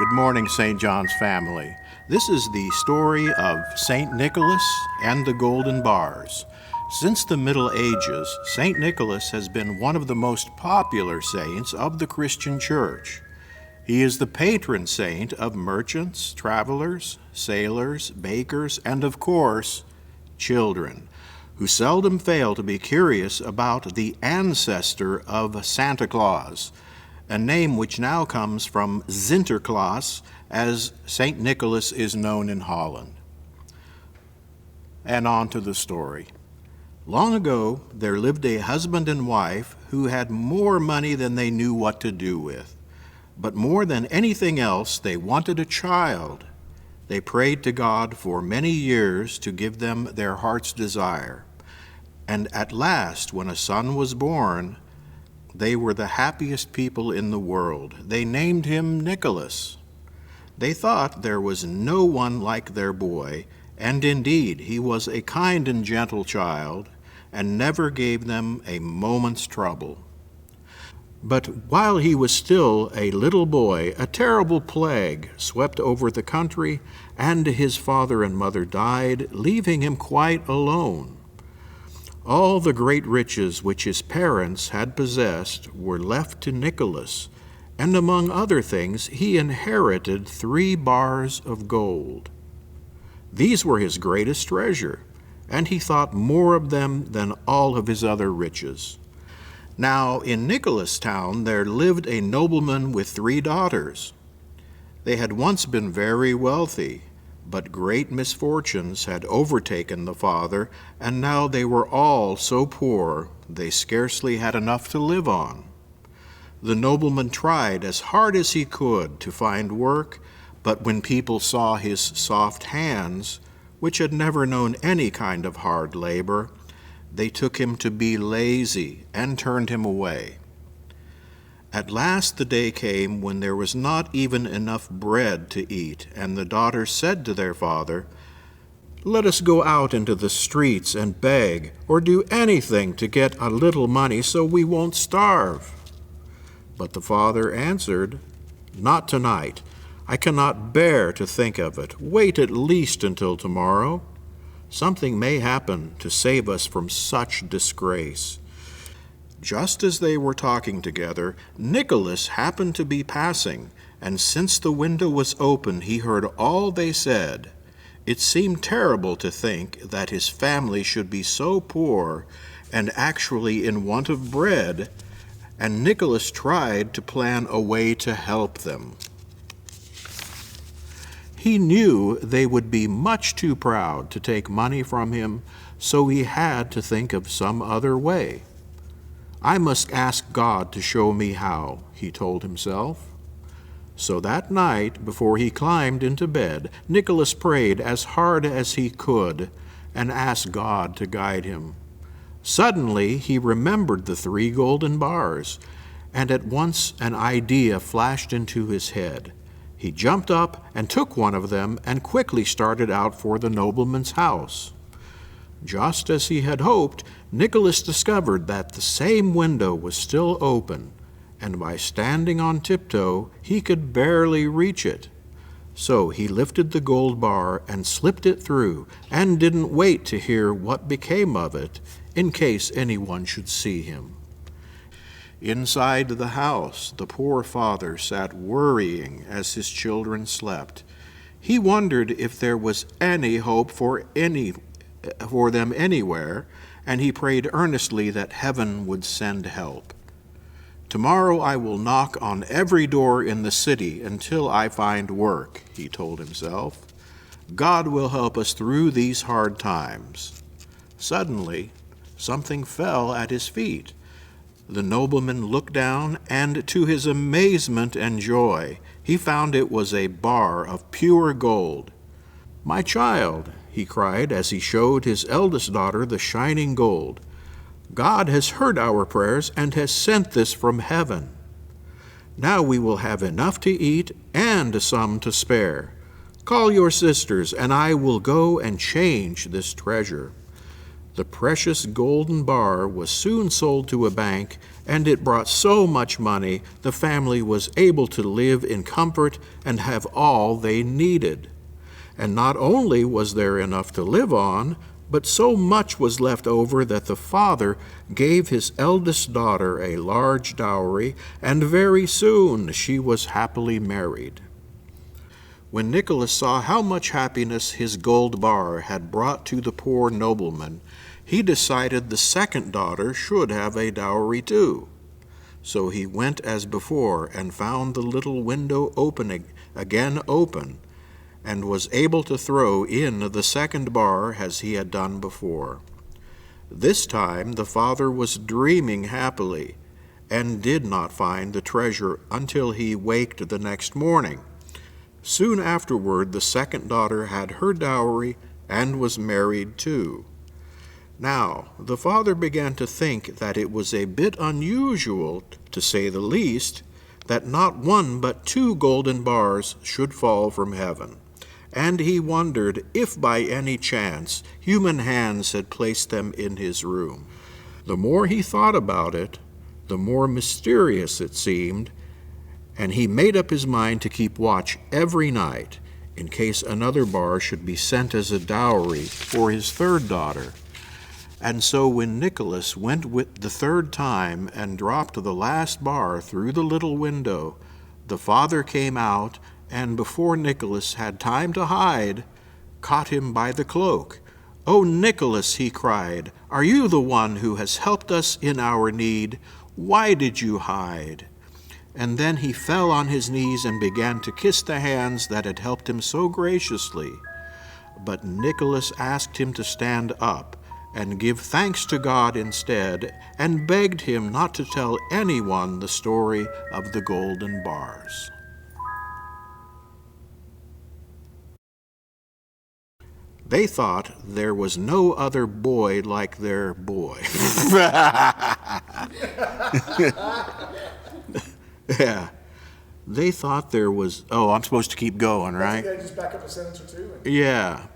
Good morning, St. John's family. This is the story of St. Nicholas and the Golden Bars. Since the Middle Ages, St. Nicholas has been one of the most popular saints of the Christian Church. He is the patron saint of merchants, travelers, sailors, bakers, and of course, children, who seldom fail to be curious about the ancestor of Santa Claus, a name which now comes from Sinterklaas, as St. Nicholas is known in Holland. And on to the story. Long ago, there lived a husband and wife who had more money than they knew what to do with. But more than anything else, they wanted a child. They prayed to God for many years to give them their heart's desire. And at last, when a son was born, they were the happiest people in the world. They named him Nicholas. They thought there was no one like their boy, and indeed he was a kind and gentle child, and never gave them a moment's trouble. But while he was still a little boy, a terrible plague swept over the country, and his father and mother died, leaving him quite alone. All the great riches which his parents had possessed were left to Nicholas, and among other things he inherited 3 bars of gold. These were his greatest treasure, and he thought more of them than all of his other riches. Now in Nicholas Town there lived a nobleman with 3 daughters. They had once been very wealthy, but great misfortunes had overtaken the father, and now they were all so poor they scarcely had enough to live on. The nobleman tried as hard as he could to find work, but when people saw his soft hands, which had never known any kind of hard labor, they took him to be lazy and turned him away. At last the day came when there was not even enough bread to eat, and the daughters said to their father, "Let us go out into the streets and beg, or do anything to get a little money so we won't starve." But the father answered, "Not tonight. I cannot bear to think of it. Wait at least until tomorrow. Something may happen to save us from such disgrace." Just as they were talking together, Nicholas happened to be passing, and since the window was open, he heard all they said. It seemed terrible to think that his family should be so poor and actually in want of bread, and Nicholas tried to plan a way to help them. He knew they would be much too proud to take money from him, so he had to think of some other way. "I must ask God to show me how," he told himself. So that night, before he climbed into bed, Nicholas prayed as hard as he could and asked God to guide him. Suddenly he remembered the 3 golden bars, and at once an idea flashed into his head. He jumped up and took one of them and quickly started out for the nobleman's house. Just as he had hoped, Nicholas discovered that the same window was still open, and by standing on tiptoe, he could barely reach it. So he lifted the gold bar and slipped it through, and didn't wait to hear what became of it, in case anyone should see him. Inside the house, the poor father sat worrying as his children slept. He wondered if there was any hope for them anywhere, and he prayed earnestly that heaven would send help. "Tomorrow I will knock on every door in the city until I find work," he told himself. "God will help us through these hard times." Suddenly, something fell at his feet. The nobleman looked down, and to his amazement and joy, he found it was a bar of pure gold. "My child," he cried as he showed his eldest daughter the shining gold, "God has heard our prayers and has sent this from heaven. Now we will have enough to eat and some to spare. Call your sisters, and I will go and change this treasure." The precious golden bar was soon sold to a bank, and it brought so much money the family was able to live in comfort and have all they needed. And not only was there enough to live on, but so much was left over that the father gave his eldest daughter a large dowry, and very soon she was happily married. When Nicholas saw how much happiness his gold bar had brought to the poor nobleman, he decided the second daughter should have a dowry too. So he went as before and found the little window again open, and was able to throw in the second bar as he had done before. This time the father was dreaming happily, and did not find the treasure until he waked the next morning. Soon afterward the second daughter had her dowry and was married too. Now the father began to think that it was a bit unusual, to say the least, that not one but 2 golden bars should fall from heaven, and he wondered if by any chance human hands had placed them in his room. The more he thought about it, the more mysterious it seemed, and he made up his mind to keep watch every night in case another bar should be sent as a dowry for his third daughter. And so when Nicholas went with the third time and dropped the last bar through the little window, the father came out, and before Nicholas had time to hide, caught him by the cloak. "Oh, Nicholas," he cried, "are you the one who has helped us in our need? Why did you hide?" And then he fell on his knees and began to kiss the hands that had helped him so graciously. But Nicholas asked him to stand up and give thanks to God instead, and begged him not to tell anyone the story of the golden bars. They thought there was no other boy like their boy. Yeah. They thought there was... Oh, I'm supposed to keep going, right? Yeah, just back up a sentence or two. Yeah.